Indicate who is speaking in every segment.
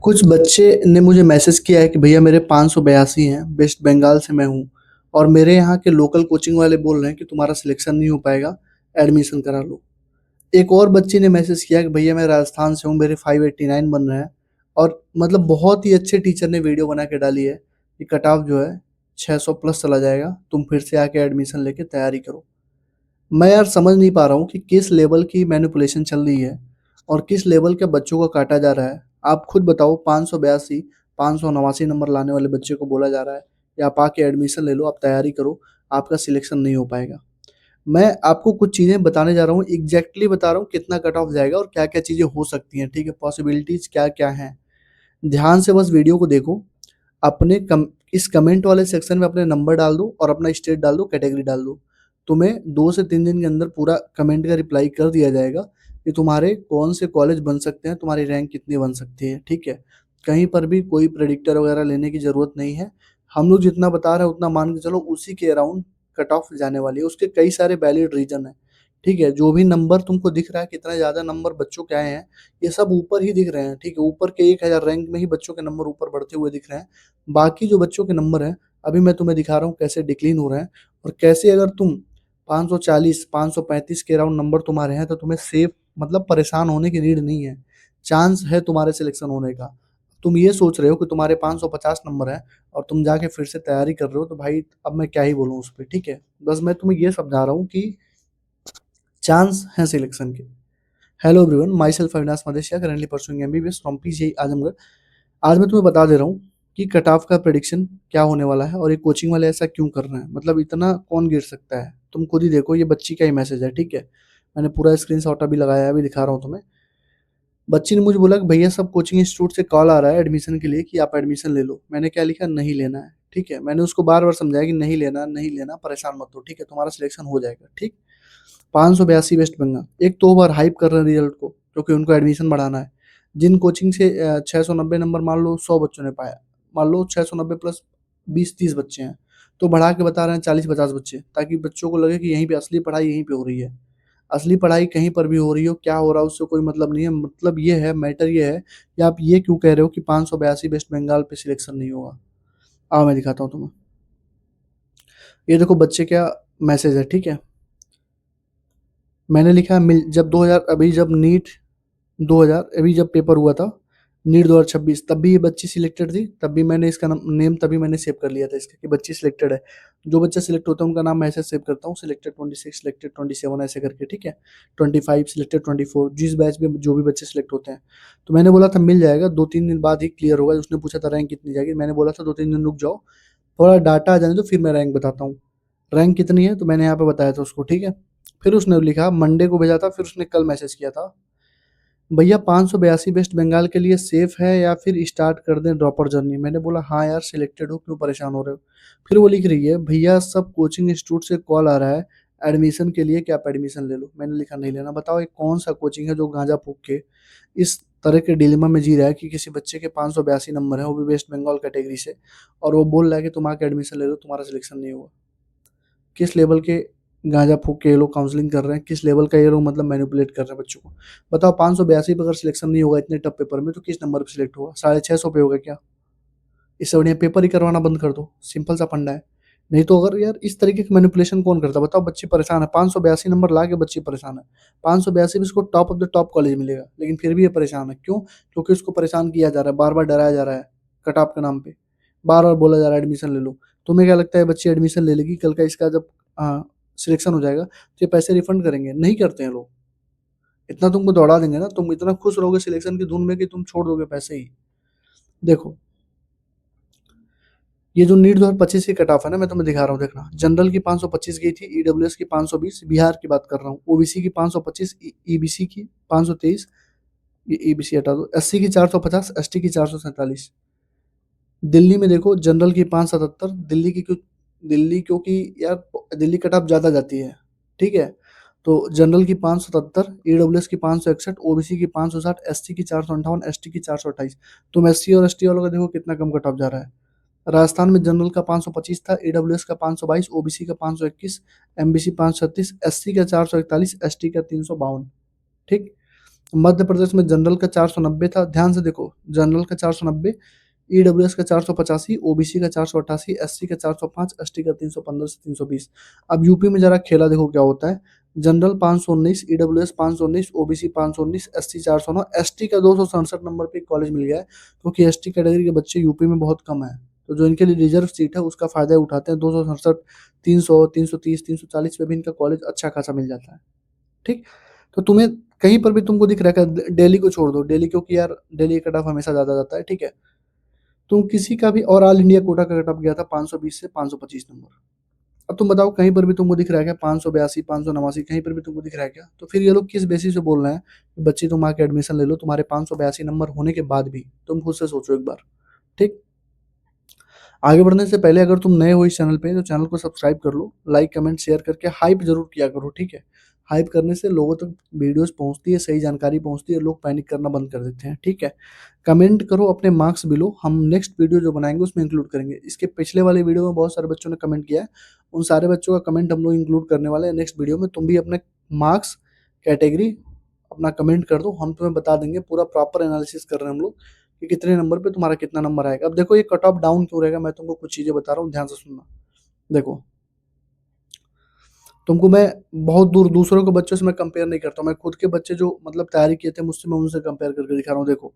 Speaker 1: कुछ बच्चे ने मुझे मैसेज किया है कि भैया मेरे 582 हैं, वेस्ट बंगाल से मैं हूँ और मेरे यहाँ के लोकल कोचिंग वाले बोल रहे हैं कि तुम्हारा सिलेक्शन नहीं हो पाएगा, एडमिशन करा लो। एक और बच्ची ने मैसेज किया कि भैया मैं राजस्थान से हूँ, मेरे 589 बन रहे हैं और मतलब बहुत ही अच्छे टीचर ने वीडियो बना के डाली है कि कट ऑफ जो है 600 प्लस चला जाएगा, तुम फिर से आके एडमिशन लेके तैयारी करो। मैं यार समझ नहीं पा रहा हूँ कि किस लेवल की मैनिपुलेशन चल रही है और किस लेवल के बच्चों को काटा जा रहा है। आप खुद बताओ, 582 589 नंबर लाने वाले बच्चे को बोला जा रहा है कि आप आके एडमिशन ले लो, आप तैयारी करो, आपका सिलेक्शन नहीं हो पाएगा। मैं आपको कुछ चीज़ें बताने जा रहा हूँ, एग्जैक्टली बता रहा हूँ कितना कट ऑफ जाएगा और क्या क्या चीज़ें हो सकती हैं, ठीक है, पॉसिबिलिटीज क्या क्या हैं। ध्यान से बस वीडियो को देखो। अपने इस कमेंट वाले सेक्शन में अपने नंबर डाल दो और अपना स्टेट डाल दो, कैटेगरी डाल दो। तुम्हें 2 से 3 दिन के अंदर पूरा कमेंट का रिप्लाई कर दिया जाएगा कि तुम्हारे कौन से कॉलेज बन सकते हैं, तुम्हारी रैंक कितनी बन सकती है, ठीक है? कहीं पर भी कोई प्रेडिक्टर वगैरह लेने की ज़रूरत नहीं है। हम लोग जितना बता रहे हैं उतना मान के चलो, उसी के अराउंड कट ऑफ जाने वाली है। उसके कई सारे वैलिड रीज़न हैं, ठीक है? जो भी नंबर तुमको दिख रहा है, कितना ज़्यादा नंबर बच्चों के आए हैं, ये सब ऊपर ही दिख रहे हैं, ठीक है? ऊपर के 1000 रैंक में ही बच्चों के नंबर ऊपर बढ़ते हुए दिख रहे हैं। बाकी जो बच्चों के नंबर हैं, अभी मैं तुम्हें दिखा रहा हूँ कैसे डिक्लीन हो रहे हैं और कैसे अगर तुम 540 535 के अराउंड नंबर तुम्हारे हैं तो तुम्हें सेफ मतलब परेशान होने की नीड नहीं है। चांस है तुम्हारे सिलेक्शन होने का। तुम ये सोच रहे हो कि तुम्हारे 550 नंबर हैं और तुम जाके फिर से तैयारी कर रहे हो, तो भाई अब मैं क्या ही बोलूँ उस पे, ठीक है? बस मैं तुम्हें ये समझा रहा हूँ कि चांस है सिलेक्शन के। Hello everyone, my self Avinash Madeshiya, currently pursuing MBBS from PGI Azamgarh. आज मैं तुम्हें बता दे रहा हूँ कि कट ऑफ का प्रेडिक्शन क्या होने वाला है और ये कोचिंग वाले ऐसा क्यों कर रहे हैं, मतलब इतना कौन गिर सकता है। तुम खुद ही देखो, ये बच्ची का ही मैसेज है, ठीक है? मैंने पूरा स्क्रीनशॉट अभी लगाया है, अभी दिखा रहा हूँ तुम्हें। बच्ची ने मुझे बोला कि भैया सब कोचिंग इंस्टीट्यूट से कॉल आ रहा है एडमिशन के लिए कि आप एडमिशन ले लो। मैंने क्या लिखा, नहीं लेना है, ठीक है? मैंने उसको बार बार समझाया कि नहीं लेना, नहीं लेना, परेशान मत हो, ठीक है? तुम्हारा सिलेक्शन हो जाएगा, ठीक? 582 वेस्ट बंगाल एक तो ओवर हाइप कर रहे हैं रिजल्ट को, क्योंकि उनको एडमिशन बढ़ाना है। जिन कोचिंग से 690 नंबर मान लो 100 बच्चों ने पाया, मान लो 690 प्लस 20-30 बच्चे हैं, तो बढ़ा के बता रहे हैं 40-50 बच्चे, ताकि बच्चों को लगे कि यहीं पे असली पढ़ाई यहीं पे हो रही है। असली पढ़ाई कहीं पर भी हो रही हो, क्या हो रहा है उससे कोई मतलब नहीं है। मतलब ये है, मैटर ये है कि आप ये क्यों कह रहे हो कि 582 वेस्ट बंगाल पे सिलेक्शन नहीं होगा। आओ मैं दिखाता हूँ तुम्हें। ये देखो बच्चे क्या मैसेज है, ठीक है? मैंने लिखा मिल जब 2000 अभी जब नीट 2000 अभी जब पेपर हुआ था, नीट 2026, तब भी ये बच्ची सिलेक्टेड थी, तब भी मैंने इसका नेम तभी मैंने सेव कर लिया था इसका कि बच्ची सिलेक्टेड है। जो बच्चा सिलेक्ट होता है उनका नाम मैं ऐसे सेव करता हूँ, सिलेक्टेड 26, सिलेक्टेड 27 ऐसे करके, ठीक है? 25 सिलेक्टेड, 24 जिस बैच में जो भी बच्चे सिलेक्ट होते हैं। तो मैंने बोला था मिल जाएगा, 2-3 दिन बाद ही क्लियर होगा। उसने पूछा था रैंक कितनी जाएगी, मैंने बोला था 2-3 दिन रुक जाओ, थोड़ा डाटा आ जाने दो, फिर मैं रैंक बताता हूँ। रैंक कितनी है तो मैंने यहाँ पे बताया था उसको, ठीक है? फिर उसने लिखा, मंडे को भेजा था, फिर उसने कल मैसेज किया था, भैया 582 वेस्ट बंगाल के लिए सेफ है या फिर स्टार्ट कर दें ड्रॉपर जर्नी। मैंने बोला हाँ यार, सिलेक्टेड हो, क्यों परेशान हो रहे हो? फिर वो लिख रही है, भैया सब कोचिंग इंस्टीट्यूट से कॉल आ रहा है एडमिशन के लिए कि आप एडमिशन ले लो। मैंने लिखा नहीं लेना। बताओ ये कौन सा कोचिंग है जो गांजा फूक के इस तरह के डिलेमा में जी रहा है कि किसी बच्चे के 582 नंबर है, वो भी वेस्ट बंगाल कैटेगरी से, और वो बोल रहा है कि तुम आके एडमिशन ले लो, तुम्हारा सिलेक्शन नहीं होगा। किस लेवल के गांजा फूक के ये लोग काउंसलिंग कर रहे हैं, किस लेवल का ये लोग मतलब मैनिपुलेट कर रहे हैं बच्चों को। बताओ 582 पे अगर सिलेक्शन नहीं होगा इतने टफ पेपर में, तो किस नंबर पे सिलेक्ट होगा? 650 पे होगा क्या? इससे बढ़िया पेपर ही करवाना बंद कर दो, सिंपल सा फंडा है। नहीं तो अगर यार इस तरीके की मैनिपुलेशन कौन करता है बताओ? बच्ची परेशान है, 582 नंबर ला के बच्ची परेशान है। 582 में इसको top of the top college मिलेगा, लेकिन फिर भी ये परेशान है, क्यों? क्योंकि उसको परेशान किया जा रहा है, बार बार डराया जा रहा है कट ऑफ के नाम पे, बार बार बोला जा रहा है एडमिशन ले लो। तुम्हें क्या लगता है बच्ची एडमिशन ले लेगी? कल का इसका जब सिलेक्शन हो जाएगा तो ये पैसे रिफंड करेंगे? नहीं करते हैं लोग। इतना तुमको दौड़ा देंगे ना, तुम इतना खुश रहोगे सिलेक्शन की धुन में कि तुम छोड़ दोगे पैसे ही। देखो, ये जो नीट 2025 की कट ऑफ है ना, मैं तुम्हें दिखा रहा हूँ, देखना। जनरल की 525 गई थी, ईडब्ल्यूएस की 520, बिहार की बात कर रहा हूँ, ओबीसी की 525, ईबीसी की 523, ये ईबीसी हटा दो, एससी की 450, एसटी की 447। दिल्ली में देखो, जनरल की 577, दिल्ली की क्यों? दिल्ली क्योंकि यार दिल्ली कट ऑफ ज़्यादा जाती है, ठीक है? तो जनरल की 577, ईडब्ल्यूएस की 561, ओबीसी की 560, एससी की 458, एसटी की 428। तुम एससी और एसटी वालों का देखो कितना कम कट ऑफ जा रहा है। राजस्थान में जनरल का 525 था, ईडब्ल्यूएस का 522, ओबीसी का 521, एमबीसी 536, एससी का 441, एसटी का 352, ठीक? मध्य प्रदेश में जनरल का 490 था, ध्यान से देखो, जनरल का 490, ईडब्ल्यूएस का 485, ओबीसी का 488, एससी का 405, एसटी का 315 से 320। अब यूपी में जरा खेला देखो क्या होता है। General 519, EWS 519, OBC 519, SC 409, ST का 267 नंबर पे कॉलेज मिल गया है, क्योंकि एसटी कैटेगरी के बच्चे यूपी में बहुत कम है। तो जो इनके लिए रिजर्व सीट है उसका फायदा उठाते हैं। 267, 300, 330, 340 पे भी इनका कॉलेज अच्छा खासा मिल जाता है। ठीक, तो तुम्हें कहीं पर भी तुमको दिख रहा है, दिल्ली को छोड़ दो, दिल्ली क्योंकि यार दिल्ली का कट ऑफ हमेशा ज्यादा जाता है। ठीक है, तुम किसी का भी, और ऑल इंडिया कोटा का कट ऑफ गया था 520 से 525 नंबर। अब तुम बताओ कहीं पर भी तुमको दिख रहा है क्या 582, 589, कहीं पर भी तुमको दिख रहा है क्या? तो फिर ये लोग किस बेसिस पे बोल रहे हैं कि बच्ची तुम आके एडमिशन ले लो, तुम्हारे 582 नंबर होने के बाद भी? तुम खुद से सोचो एक बार। ठीक, आगे बढ़ने से पहले अगर तुम नए हो इस चैनल पे तो चैनल को सब्सक्राइब कर लो, लाइक कमेंट शेयर करके हाइप जरूर किया करो। ठीक है, हाइप करने से लोगों तक वीडियोस पहुंचती है, सही जानकारी पहुंचती है, लोग पैनिक करना बंद कर देते हैं। ठीक है, कमेंट करो, अपने मार्क्स भी लो, हम नेक्स्ट वीडियो जो बनाएंगे उसमें इंक्लूड करेंगे। इसके पिछले वाले वीडियो में बहुत सारे बच्चों ने कमेंट किया है, उन सारे बच्चों का कमेंट हम लोग इंक्लूड करने वाले हैं नेक्स्ट वीडियो में। तुम भी अपने मार्क्स कैटेगरी अपना कमेंट कर दो, हम तुम्हें बता देंगे, पूरा प्रॉपर एनालिसिस कर रहे हैं हम लोग कि कितने नंबर पे तुम्हारा कितना नंबर आएगा। अब देखो ये कट ऑफ डाउन क्यों रहेगा, मैं तुमको कुछ चीजें बता रहा हूँ, ध्यान से सुनना। देखो, तुमको मैं बहुत दूर दूसरों के बच्चों से मैं कंपेयर नहीं करता हूँ, मैं खुद के बच्चे जो मतलब तैयारी किए थे मुझसे, मैं उनसे कंपेयर करके दिखा रहा हूँ। देखो,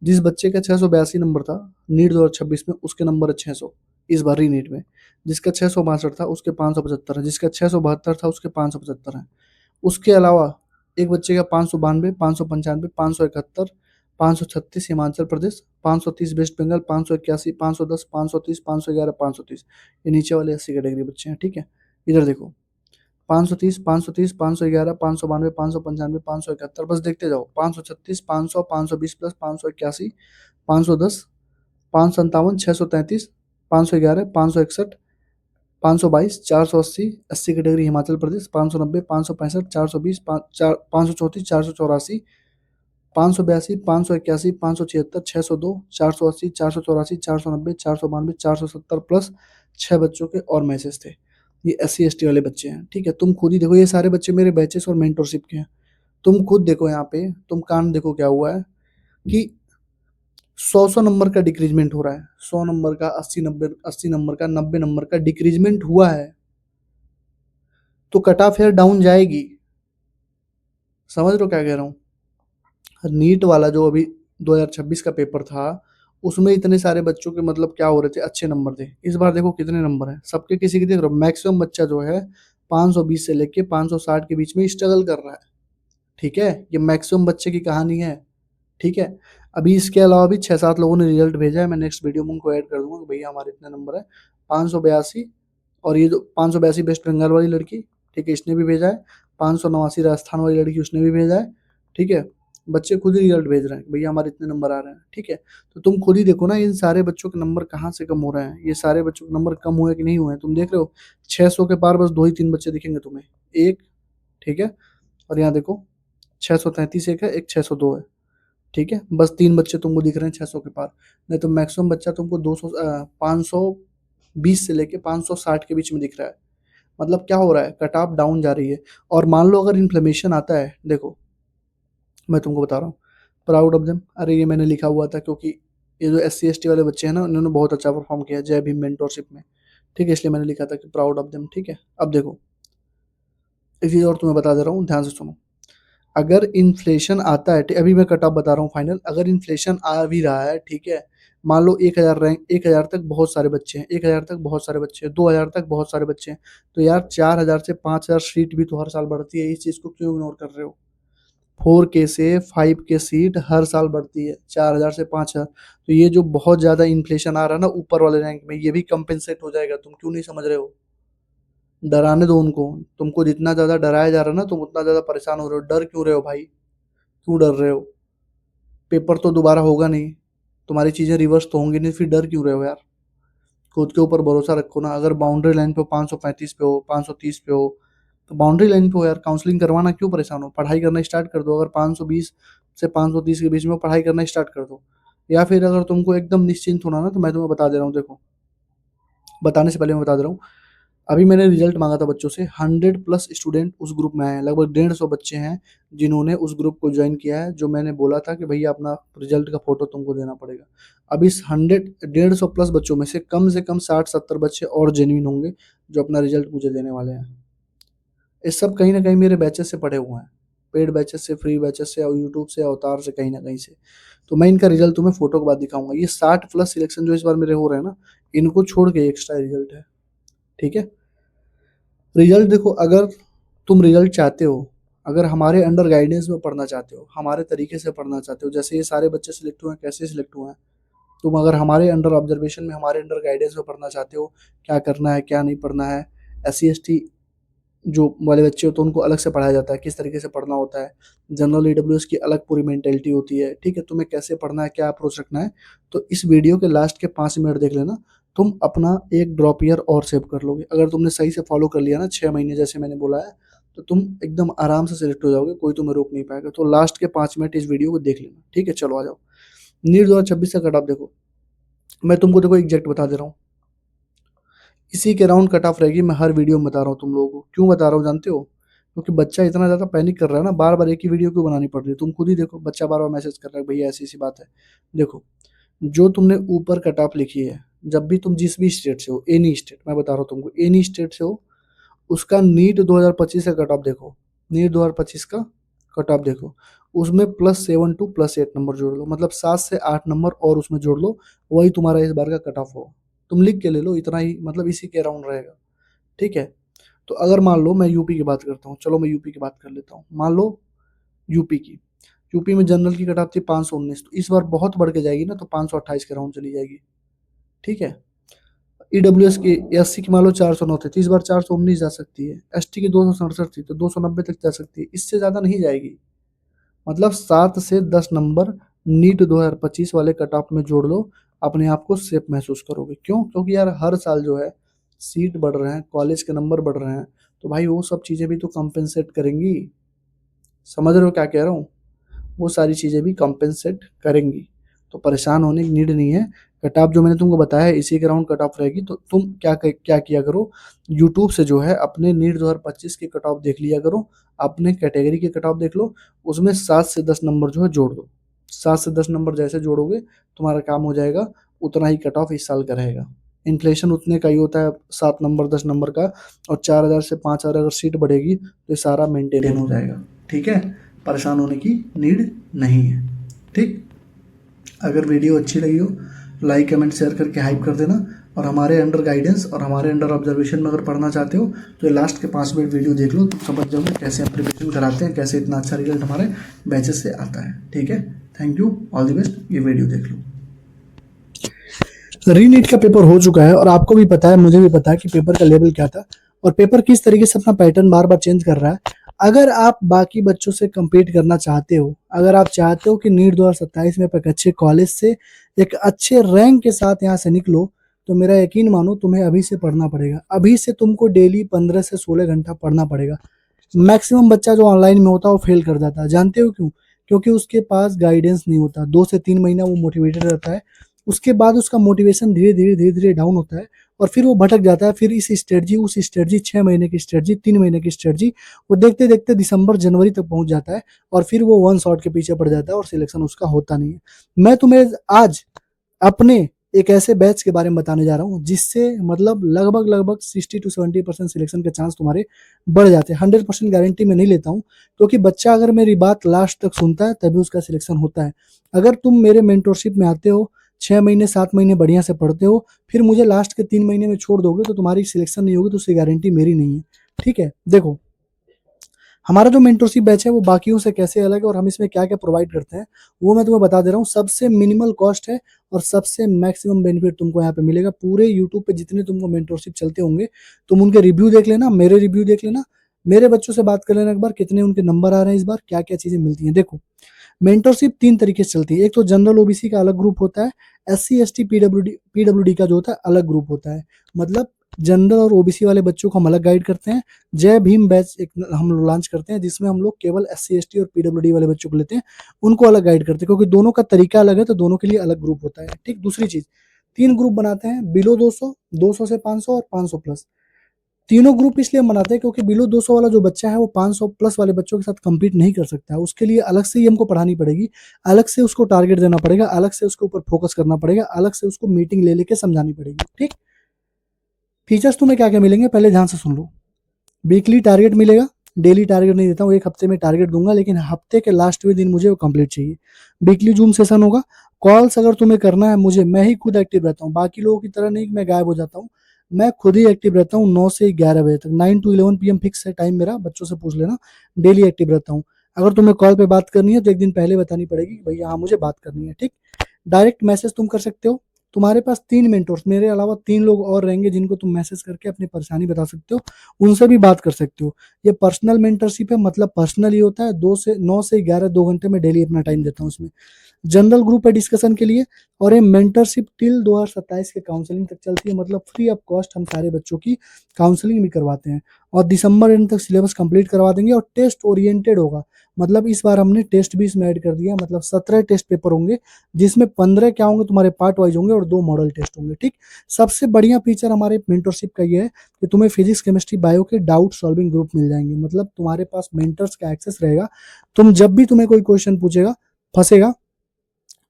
Speaker 1: जिस बच्चे का 682 नंबर था नीट 2026 में, उसके नंबर है 600 इस बार ही नीट में। जिसका 662 था उसके 575 है, जिसका 672 था उसके 575 है। उसके अलावा एक बच्चे का 592, 595, 571, 536 हिमाचल प्रदेश, 530 वेस्ट बंगाल, 581, 510, 530, 511, 530, ये नीचे वाले 80 कैटेगरी बच्चे हैं। ठीक है, इधर देखो, 530, 530, 511, 592, 595, 571, बस देखते जाओ, 536, 500, 520 plus 581, 510, 557, 633, 511, 561, 522, 480, 80 category Himachal Pradesh, 590, 565, 420, 534, 484, 582, 581, 576, 602, 480, 484, 490, 492, 470 plus 6 बच्चों के और मैसेज थे। ये SC ST वाले बच्चे हैं। ठीक है, तुम खुद ही देखो, ये सारे बच्चे मेरे बैचेस और मेंटरशिप के हैं। तुम खुद देखो यहाँ पे, तुम कान देखो क्या हुआ है कि 100 नंबर का डिक्रीजमेंट हो रहा है, 100 नंबर का, 80 नंबर का, 90 नंबर का डिक्रीजमेंट हुआ है, तो कट ऑफ फेयर डाउन जाएगी। समझ रहे हो क्या कह रहा हूँ? नीट वाला जो अभी 2026 का पेपर था, उसमें इतने सारे बच्चों के मतलब क्या हो रहे थे, अच्छे नंबर थे। इस बार देखो कितने नंबर हैं सबके, किसी के देख रहे हो, मैक्सिमम बच्चा जो है 520 से लेके 560 के बीच में स्ट्रगल कर रहा है। ठीक है, ये मैक्सिमम बच्चे की कहानी है। ठीक है, अभी इसके अलावा भी 6-7 लोगों ने रिजल्ट भेजा है, मैं नेक्स्ट वीडियो में उनको ऐड कर दूंगा कि भैया हमारे इतने नंबर है, 582। और ये जो 582 वेस्ट बंगाल वाली लड़की, ठीक है, इसने भी भेजा है। 589 राजस्थान वाली लड़की, उसने भी भेजा है। ठीक है, बच्चे खुद ही रिजल्ट भेज रहे हैं भैया हमारे इतने नंबर आ रहे हैं। ठीक है, तो तुम खुद ही देखो ना, इन सारे बच्चों के नंबर कहाँ से कम हो रहे हैं, ये सारे बच्चों के नंबर कम हुए कि नहीं हुए हैं, तुम देख रहे हो। 600 के पार बस 2 ही 3 बच्चे दिखेंगे तुम्हें, एक, ठीक है, और यहाँ देखो 633 एक है, एक 602 है। ठीक है, बस 3 बच्चे तुमको दिख रहे हैं 600 के पार, नहीं तो मैक्सिमम बच्चा तुमको 520 से लेके 560 के बीच में दिख रहा है। मतलब क्या हो रहा है, कट ऑफ डाउन जा रही है। और मान लो अगर इन्फ्लेमेशन आता है, देखो मैं तुमको बता रहा हूँ, प्राउड ऑफ देम, अरे ये मैंने लिखा हुआ था क्योंकि ये जो SC ST वाले बच्चे हैं ना, इन्होंने बहुत अच्छा परफॉर्म किया जय भीम मेंटोरशिप में। ठीक है, इसलिए मैंने लिखा था कि प्राउड ऑफ देम। ठीक है, अब देखो एक चीज़ और तुम्हें बता दे रहा हूँ, ध्यान से सुनो। अगर इन्फ्लेशन आता है, अभी मैं कट ऑफ बता रहा हूँ फाइनल, अगर इन्फ्लेशन आ भी रहा है, ठीक है, मान लो 1000 रैंक, 1000 तक बहुत सारे बच्चे हैं, 1000 तक बहुत सारे बच्चे हैं, 2000 तक बहुत सारे बच्चे हैं, तो यार 4000 से 5000 सीट भी तो हर साल बढ़ती है, इस चीज़ को क्यों इग्नोर कर रहे हो? 4K से 5K सीट हर साल बढ़ती है, 4000 से 5000। तो ये जो बहुत ज़्यादा इन्फ्लेशन आ रहा है ना ऊपर वाले रैंक में, ये भी कंपेंसेट हो जाएगा, तुम क्यों नहीं समझ रहे हो? डराने दो उनको, तुमको जितना ज़्यादा डराया जा रहा है ना, तुम उतना ज़्यादा परेशान हो रहे हो। डर क्यों रहे हो भाई, क्यों डर रहे हो? पेपर तो दोबारा होगा नहीं, तुम्हारी चीज़ें रिवर्स तो होंगी नहीं, फिर डर क्यों रहे हो यार? खुद के ऊपर भरोसा रखो ना। अगर बाउंड्री लाइन पे हो, 535 पे हो, 530 पे हो, तो बाउंड्री लाइन पे हो यार, काउंसलिंग करवाना क्यों परेशान हो? पढ़ाई करना स्टार्ट कर दो। अगर 520 से 530 के बीच में पढ़ाई करना स्टार्ट कर दो। या फिर अगर तुमको एकदम निश्चिंत होना ना, तो मैं तुम्हें बता दे रहा हूँ, देखो बताने से पहले मैं बता दे रहा हूँ, अभी मैंने रिजल्ट मांगा था बच्चों से, 100+ स्टूडेंट उस ग्रुप में आए हैं, लगभग 150 बच्चे हैं जिन्होंने उस ग्रुप को ज्वाइन किया है, जो मैंने बोला था कि भैया अपना रिजल्ट का फोटो तुमको देना पड़ेगा। अब इस 150+ बच्चों में से कम 60-70 बच्चे और जेन्युइन होंगे जो अपना रिजल्ट मुझे देने वाले हैं। ये सब कहीं ना कहीं मेरे बैचेस से पढ़े हुए हैं, पेड बैचेस से, फ्री बैचेस से, और यूट्यूब से, अवतार से, कहीं ना कहीं से। तो मैं इनका रिजल्ट तुम्हें फोटो के बाद दिखाऊंगा। ये 60+ सिलेक्शन जो इस बार मेरे हो रहे हैं ना, इनको छोड़ के एक्स्ट्रा रिजल्ट है। ठीक है, रिजल्ट देखो, अगर तुम रिजल्ट चाहते हो, अगर हमारे अंडर गाइडेंस में पढ़ना चाहते हो, हमारे तरीके से पढ़ना चाहते हो, जैसे ये सारे बच्चे सिलेक्ट हुए हैं, कैसे सिलेक्ट हुए हैं, तुम अगर हमारे अंडर ऑब्जर्वेशन में, हमारे अंडर गाइडेंस में पढ़ना चाहते हो, क्या करना है क्या नहीं पढ़ना है, SC ST जो वाले बच्चे होते हैं उनको अलग से पढ़ाया जाता है, किस तरीके से पढ़ना होता है, जनरल EWS की अलग पूरी मेंटेलिटी होती है। ठीक है, तुम्हें कैसे पढ़ना है, क्या अप्रोच रखना है, तो इस वीडियो के लास्ट के 5 मिनट देख लेना, तुम अपना एक ड्रॉप ईयर और सेव कर लोगे। अगर तुमने सही से फॉलो कर लिया ना 6 महीने जैसे मैंने बोला है, तो तुम एकदम आराम से सिलेक्ट हो जाओगे, कोई तुम्हें रोक नहीं पाएगा। तो लास्ट के 5 मिनट इस वीडियो को देख लेना। ठीक है, चलो आ जाओ। नीट 2026 का कट ऑफ देखो, मैं तुमको देखो एग्जैक्ट बता दे रहा हूँ, इसी के राउंड कट ऑफ रहेगी। मैं हर वीडियो में बता रहा हूँ तुम लोगों को, क्यों बता रहा हूँ जानते हो? क्योंकि बच्चा इतना ज्यादा पैनिक कर रहा है ना, बार बार एक ही वीडियो क्यों बनानी पड़ रही है। तुम खुद ही देखो, बच्चा बार बार मैसेज कर रहा है भैया ऐसी ऐसी बात है। देखो, जो तुमने ऊपर कट ऑफ लिखी है, जब भी तुम जिस भी स्टेट से हो, एनी स्टेट, मैं बता रहा हूँ तुमको, एनी स्टेट से हो, उसका नीट 2025 का कट ऑफ देखो, नीट 2025 का कट ऑफ देखो, उसमें +7 to +8 नंबर जोड़ लो, मतलब 7 से 8 नंबर और उसमें जोड़ लो, वही तुम्हारा इस बार का कट ऑफ होगा। तुम लिख के ले लो, इतना ही, मतलब इसी के अराउंड रहेगा। ठीक है, तो अगर मान लो मैं यूपी की बात करता हूँ, चलो मैं यूपी की बात कर लेता हूँ, मान लो यूपी की, यूपी में जनरल की कट ऑफ थी 519, तो इस बार बहुत बढ़ के जाएगी ना, तो 528 के राउंड चली जाएगी। ठीक है, EWS की, SC की मान लो 409 थी, तो इस बार 419 जा सकती है। ST की 267 थी, तो 290 तक जा सकती है, इससे ज्यादा नहीं जाएगी। मतलब 7 से 10 नंबर नीट 2025 वाले कट ऑफ में जोड़ लो, अपने आप को सेफ महसूस करोगे। क्यों? क्योंकि यार हर साल जो है सीट बढ़ रहे हैं, कॉलेज के नंबर बढ़ रहे हैं, तो भाई वो सब चीजें भी तो कंपेंसेट करेंगी। समझ रहे हो क्या कह रहा हूँ? वो सारी चीजें भी कंपेंसेट करेंगी, तो परेशान होने की नीड नहीं है। कट ऑफ जो मैंने तुमको बताया है, इसी के राउंड कट ऑफ रहेगी। तो तुम क्या किया करो, यूट्यूब से जो है अपने नीट 2025 के कट ऑफ देख लिया करो, अपने कैटेगरी के कट ऑफ देख लो, उसमें 7 से 10 नंबर जो है जोड़ दो। 7 से 10 नंबर जैसे जोड़ोगे, तुम्हारा काम हो जाएगा, उतना ही कट ऑफ इस साल का रहेगा। इन्फ्लेशन उतने का ही होता है, 7 नंबर 10 नंबर का, और 4,000 से 5,000 अगर सीट बढ़ेगी तो ये सारा मेंटेन हो जाएगा। ठीक है, परेशान होने की नीड नहीं है। ठीक, अगर वीडियो अच्छी लगी हो, लाइक कमेंट शेयर करके हाइप कर देना, और हमारे अंडर गाइडेंस और हमारे अंडर ऑब्जर्वेशन में अगर पढ़ना चाहते हो, तो ये लास्ट के 5 मिनट वीडियो देख लो, तो समझ जाओगे कैसे हम प्रिपरेशन कराते हैं, कैसे इतना अच्छा रिजल्ट हमारे बैचेस से आता है। ठीक है, thank you, all the best, ये वीडियो देख लो। रीनीट का पेपर हो चुका है, और आपको भी पता है, मुझे भी पता है कि पेपर का लेवल क्या था, और पेपर किस तरीके से अपना पैटर्न बार बार चेंज कर रहा है। अगर आप बाकी बच्चों से compete करना चाहते हो, अगर आप चाहते हो कि नीट 2027 में आप एक अच्छे कॉलेज से, एक अच्छे रैंक के साथ यहाँ से निकलो, तो मेरा यकीन मानो, तुम्हें अभी से पढ़ना पड़ेगा। अभी से तुमको डेली 15 से 16 घंटा पढ़ना पड़ेगा। मैक्सिमम बच्चा जो ऑनलाइन में होता है वो फेल कर जाता है, जानते हो क्यों? क्योंकि उसके पास गाइडेंस नहीं होता। 2 से 3 महीना वो मोटिवेटेड रहता है, उसके बाद उसका मोटिवेशन धीरे धीरे डाउन होता है, और फिर वो भटक जाता है। फिर इस स्ट्रेटजी उस स्ट्रेटजी, 6 महीने की स्ट्रेटजी, 3 महीने की स्ट्रेटजी, वो देखते देखते दिसंबर जनवरी तक पहुंच जाता है, और फिर वो वन शॉट के पीछे पड़ जाता है, और सिलेक्शन उसका होता नहीं है। मैं तुम्हें आज अपने एक ऐसे बैच के बारे में बताने जा रहा हूँ, जिससे मतलब लगभग लगभग 60 to 70% सिलेक्शन के चांस तुम्हारे बढ़ जाते हैं। 100% गारंटी मैं नहीं लेता हूँ, क्योंकि बच्चा अगर मेरी बात लास्ट तक सुनता है तभी उसका सिलेक्शन होता है। अगर तुम मेरे मेंटोरशिप में आते हो, 6 महीने 7 महीने बढ़िया से पढ़ते हो, फिर मुझे लास्ट के 3 महीने में छोड़ दोगे, तो तुम्हारी सिलेक्शन नहीं होगी, तो उसकी गारंटी मेरी नहीं है। ठीक है, देखो, हमारा जो मेंटरशिप बैच है वो बाकियों से कैसे अलग है, और हम इसमें क्या क्या प्रोवाइड करते हैं, वो मैं तुम्हें बता दे रहा हूँ। सबसे मिनिमल कॉस्ट है, और सबसे मैक्सिमम बेनिफिट तुमको यहाँ पे मिलेगा। पूरे यूट्यूब पे जितने तुमको मेंटरशिप चलते होंगे, तुम उनके रिव्यू देख लेना, मेरे रिव्यू देख लेना, मेरे बच्चों से बात कर लेना एक बार, कितने उनके नंबर आ रहे हैं इस बार, क्या क्या चीजें मिलती हैं। देखो, मेंटरशिप 3 तरीके से चलती है। एक तो जनरल ओबीसी का अलग ग्रुप होता है, SC ST पीडब्ल्यूडी का जो होता है अलग ग्रुप होता है। मतलब जनरल और ओबीसी वाले बच्चों को हम अलग गाइड करते हैं। जय भीम बैच एक हम लोग लॉन्च करते हैं, जिसमें हम लोग केवल SC ST और पीडब्ल्यूडी वाले बच्चों को लेते हैं, उनको अलग गाइड करते हैं, क्योंकि दोनों का तरीका अलग है, तो दोनों के लिए अलग ग्रुप होता है। ठीक, दूसरी चीज, 3 ग्रुप बनाते हैं, बिलो 200, 200 से 500, और 500+। तीनों ग्रुप इसलिए हम बनाते हैं क्योंकि बिलो 200 वाला जो बच्चा है वो 500 प्लस वाले बच्चों के साथ कम्पीट नहीं कर सकता है। उसके लिए अलग से ही हमको पढ़ानी पड़ेगी, अलग से उसको टारगेट देना पड़ेगा, अलग से उसके ऊपर फोकस करना पड़ेगा, अलग से उसको मीटिंग ले लेके समझानी पड़ेगी। ठीक, फीचर्स तुम्हें क्या क्या मिलेंगे पहले ध्यान से सुन लो। वीकली टारगेट मिलेगा, डेली टारगेट नहीं देता हूँ, एक हफ्ते में टारगेट दूंगा, लेकिन हफ्ते के लास्टवें दिन मुझे वो कंप्लीट चाहिए। वीकली जूम सेशन होगा। कॉल्स अगर तुम्हें करना है मुझे, मैं ही खुद एक्टिव रहता हूँ, बाकी लोगों की तरह नहीं कि मैं गायब हो जाता हूँ। मैं खुद ही एक्टिव रहता हूँ 9 से 11 बजे तक, 9 to 11 PM फिक्स है टाइम मेरा, बच्चों से पूछ लेना। डेली एक्टिव रहता हूँ। अगर तुम्हें कॉल पे बात करनी है तो एक दिन पहले बतानी पड़ेगी कि भैया हाँ मुझे बात करनी है। ठीक, डायरेक्ट मैसेज तुम कर सकते हो। तुम्हारे पास 3 मेंटोर्स, मेरे अलावा 3 लोग और रहेंगे जिनको तुम मैसेज करके अपनी परेशानी बता सकते हो, उनसे भी बात कर सकते हो। ये पर्सनल मेंटरशिप है, मतलब पर्सनल ही होता है। 2 से 9 से 11 2 घंटे में डेली अपना टाइम देता हूँ इसमें। जनरल ग्रुप है डिस्कशन के लिए, और ये मेंटरशिप टिल 2027 के काउंसलिंग तक चलती है, मतलब फ्री ऑफ कॉस्ट हम सारे बच्चों की काउंसलिंग भी करवाते हैं। और दिसंबर एंड तक सिलेबस कंप्लीट करवा देंगे, और टेस्ट ओरिएंटेड होगा। मतलब इस बार हमने टेस्ट भी इसमें ऐड कर दिया, मतलब 17 टेस्ट पेपर होंगे, जिसमें 15 क्या होंगे तुम्हारे पार्ट वाइज होंगे और 2 मॉडल टेस्ट होंगे। ठीक, सबसे बढ़िया फीचर हमारे मेंटरशिप का ये है कि तुम्हें फिजिक्स केमिस्ट्री बायो के डाउट सॉल्विंग ग्रुप मिल जाएंगे, मतलब तुम्हारे पास मेंटर्स का एक्सेस रहेगा। तुम जब भी तुम्हें कोई क्वेश्चन पूछेगा, फंसेगा,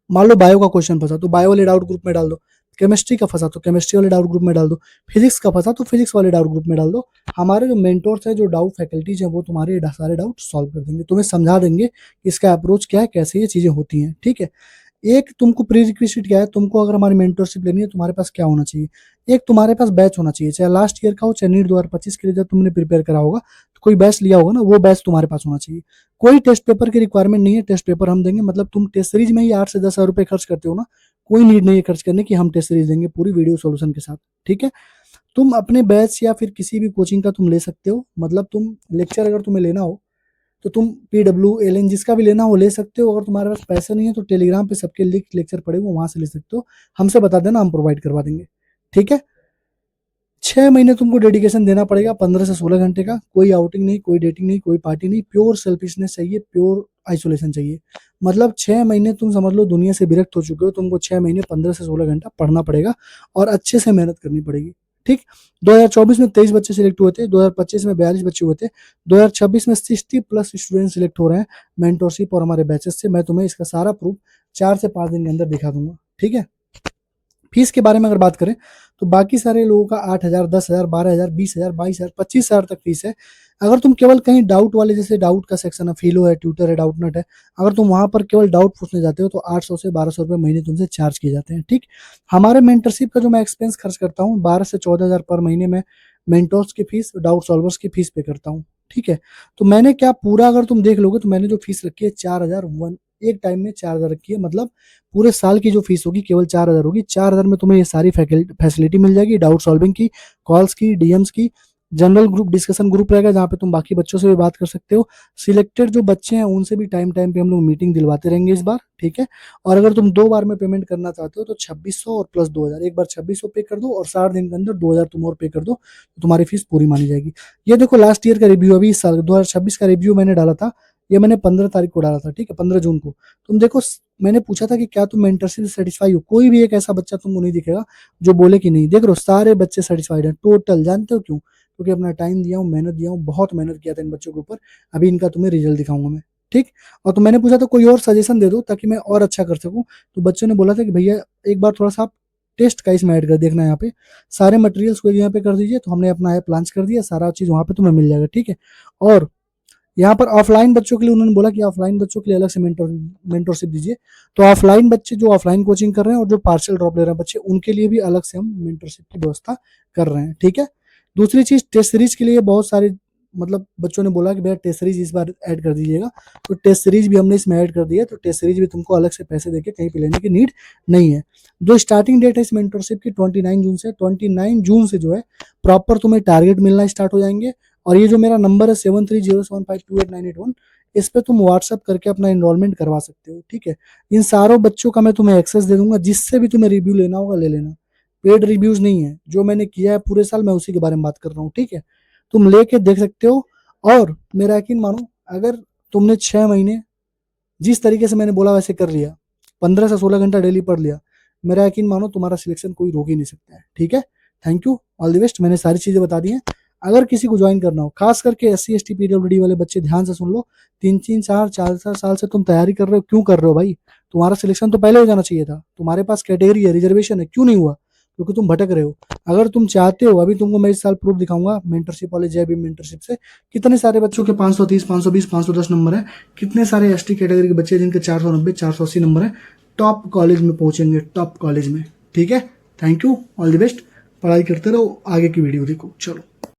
Speaker 1: मान लो बायो का क्वेश्चन फंसा तो बायो वाले डाउट ग्रुप में डाल दो, केमिस्ट्री का फंसा तो केमिस्ट्री वाले डाउट ग्रुप में डाल दो, फिजिक्स का फंसा तो फिजिक्स वाले डाउट ग्रुप में डाल दो। हमारे जो मेंटोर्स है, जो डाउट फैकल्टीज है, वो तुम्हारे सारे डाउट सॉल्व कर देंगे, तुम्हें समझा देंगे इसका अप्रोच क्या है, कैसे ये चीजें होती हैं। ठीक है, एक तुमको प्री रिक्विजिट क्या है, तुमको अगर हमारी मेंटरशिप लेनी है तुम्हारे पास क्या होना चाहिए। एक तुम्हारे पास बैच होना चाहिए, चाहे लास्ट ईयर का हो चाहे नीट 2025 के लिए जब तुमने प्रिपेयर करा होगा तो कोई बैच लिया होगा ना, वो बैच तुम्हारे पास होना चाहिए। कोई टेस्ट पेपर की रिक्वायरमेंट नहीं है, टेस्ट पेपर हम देंगे, मतलब तुम टेस्ट सीरीज में ही 8 से 10 हज़ार रुपए खर्च करते हो ना, कोई नीड नहीं है खर्च करने की, हम टेस्ट सीरीज देंगे पूरी वीडियो सोल्यूशन के साथ। ठीक है, तुम अपने बैच या फिर किसी भी कोचिंग का तुम ले सकते हो, मतलब तुम लेक्चर अगर तुम्हें लेना हो तो तुम PWLN जिसका भी लेना हो ले सकते हो। अगर तुम्हारे पास पैसा नहीं है तो टेलीग्राम पे सबके लिंक लेक्चर पड़े हुए वहां से ले सकते हो, हमसे बता देना, हम प्रोवाइड करवा देंगे। ठीक है, 6 महीने तुमको डेडिकेशन देना पड़ेगा, 15 से 16 घंटे का। कोई आउटिंग नहीं, कोई डेटिंग नहीं, कोई पार्टी नहीं, प्योर सेल्फिशनेस चाहिए, प्योर आइसोलेशन चाहिए। मतलब 6 महीने तुम समझ लो दुनिया से विरक्त हो चुके हो, तुमको 6 महीने 15 से 16 घंटा पढ़ना पड़ेगा और अच्छे से मेहनत करनी पड़ेगी। ठीक, 2024 में 23 बच्चे सिलेक्ट हुए थे, 2025 में 42 बच्चे हुए थे, 2026 में 60+ स्टूडेंट सिलेक्ट हो रहे हैं मेंटोरशिप और हमारे बैचेस से। मैं तुम्हें इसका सारा प्रूफ 4 से 5 दिन के अंदर दिखा दूंगा। ठीक है, फीस के बारे में अगर बात करें तो बाकी सारे लोगों का 8 हज़ार, 10 हज़ार, 12 हज़ार, 20 हज़ार, 22 हज़ार, 25 हज़ार तक फीस है। अगर तुम केवल कहीं डाउट वाले, जैसे डाउट का सेक्शन है, फिलो है, ट्यूटर है, डाउट नट है, अगर तुम वहां पर केवल डाउट पूछने जाते हो तो 800 से 1200 रुपए महीने तुमसे चार्ज किए जाते हैं। ठीक, हमारे मेंटरशिप का जो मैं एक्सपेंस खर्च करता हूँ 12 से 14 हज़ार पर महीने में मेंटोर्स की फीस, डाउट सॉल्वर्स की फीस पे करता हूँ। ठीक है, तो मैंने क्या पूरा अगर तुम देख लोगे तो मैंने जो फीस रखी है 4 हज़ार, वन एक टाइम में 4 हज़ार रखी है, मतलब पूरे साल की जो फीस होगी केवल 4 हज़ार होगी। 4 हज़ार में तुम्हें ये सारी फैसिलिटी मिल जाएगी, डाउट सॉल्विंग की, कॉल्स की, डीएम्स की। जनरल ग्रुप डिस्कशन ग्रुप रहेगा जहाँ पे तुम बाकी बच्चों से भी बात कर सकते हो। सिलेक्टेड जो बच्चे हैं उनसे भी टाइम टाइम पे हम लोग मीटिंग दिलवाते रहेंगे इस बार। ठीक है, और अगर तुम 2 बार में पेमेंट करना चाहते हो तो 2600 और प्लस 2000, एक बार 2600 पे कर दो और 60 दिन के अंदर 2000 तुम और पे कर दो तो तुम्हारी फीस पूरी मानी जाएगी। ये देखो लास्ट ईयर का रिव्यू, अभी इस साल 2026 का रिव्यू मैंने डाला था, ये मैंने 15 तारीख को डाला था। ठीक है, 15 जून को। तुम देखो, मैंने पूछा था कि क्या तुम मेंटरशिप से सेटिस्फाई हो, कोई भी एक ऐसा बच्चा तुमको नहीं दिखेगा जो बोले कि नहीं। देख रहे हो सारे बच्चे सेटिस्फाइड हैं टोटल। जानते हो क्यों? क्योंकि अपना टाइम दिया हूँ, मेहनत दिया हूँ, बहुत मेहनत किया था इन बच्चों के ऊपर। अभी इनका तुम्हें रिजल्ट दिखाऊंगा मैं। ठीक, और तो मैंने पूछा था कोई और सजेशन दे दो ताकि मैं और अच्छा कर सकूं, तो बच्चों ने बोला था कि भैया एक बार थोड़ा सा आप टेस्ट का इसमें ऐड कर देखना, यहाँ पे सारे मटेरियल्स को यहाँ पे कर दीजिए। तो हमने अपना ऐप लॉन्च कर दिया, सारा चीज वहाँ पे तुम्हें मिल जाएगा। ठीक है, और यहाँ पर ऑफलाइन बच्चों के लिए उन्होंने बोला कि ऑफलाइन बच्चों के लिए अलग से मेंटरशिप दीजिए। तो ऑफलाइन बच्चे जो ऑफलाइन कोचिंग कर रहे हैं और जो पार्शियल ड्रॉप ले रहे हैं बच्चे, उनके लिए भी अलग से हम मेंटरशिप की व्यवस्था कर रहे हैं। ठीक है, दूसरी चीज टेस्ट सीरीज के लिए बहुत सारे, मतलब बच्चों ने बोला कि भैया टेस्ट सीरीज इस बार ऐड कर दीजिएगा, तो टेस्ट सीरीज भी हमने इसमें ऐड कर दिया है। तो टेस्ट सीरीज भी तुमको अलग से पैसे देके कहीं पे लेने की नीड नहीं है। जो स्टार्टिंग डेट है इस मेंटरशिप की 29 जून से, 29 जून से जो है प्रॉपर तुम्हें टारगेट मिलना स्टार्ट हो जाएंगे। और ये जो मेरा नंबर है 7307528981, इस पे तुम व्हाट्सअप करके अपना एनरोलमेंट करवा सकते हो। ठीक है, इन सारों बच्चों का मैं तुम्हें एक्सेस दे दूंगा, जिससे भी तुम्हें रिव्यू लेना होगा ले लेना। पेड रिव्यूज नहीं है, जो मैंने किया है पूरे साल मैं उसी के बारे में बात कर रहा हूँ। ठीक है, तुम लेके देख सकते हो। और मेरा यकीन मानो, अगर तुमने 6 महीने जिस तरीके से मैंने बोला वैसे कर लिया, 15 से 16 घंटा डेली पढ़ लिया, मेरा यकीन मानो तुम्हारा सिलेक्शन कोई रोक ही नहीं सकता है। ठीक है, thank you, all the best. मैंने सारी चीजें बता दी हैं। अगर किसी को ज्वाइन करना हो, खास करके SC ST PWD वाले बच्चे ध्यान से सुन लो, 3-3 4 4 साल से तुम तैयारी कर रहे हो, क्यों कर रहे हो भाई? तुम्हारा सिलेक्शन तो पहले हो जाना चाहिए था। तुम्हारे पास कैटेगरी है, रिजर्वेशन है, क्यों नहीं हुआ? क्योंकि तुम भटक रहे हो। अगर तुम चाहते हो, अभी तुमको मैं इस साल प्रूफ दिखाऊंगा मेंटरशिप वाले जय भीम मेंटरशिप से, कितने सारे बच्चों के 530 520 510 नंबर है, कितने सारे ST कैटेगरी के बच्चे जिनके 490 480 नंबर है, टॉप कॉलेज में पहुंचेंगे, टॉप कॉलेज में। ठीक है, thank you, all the best, पढ़ाई करते रहो, आगे की वीडियो देखो, चलो।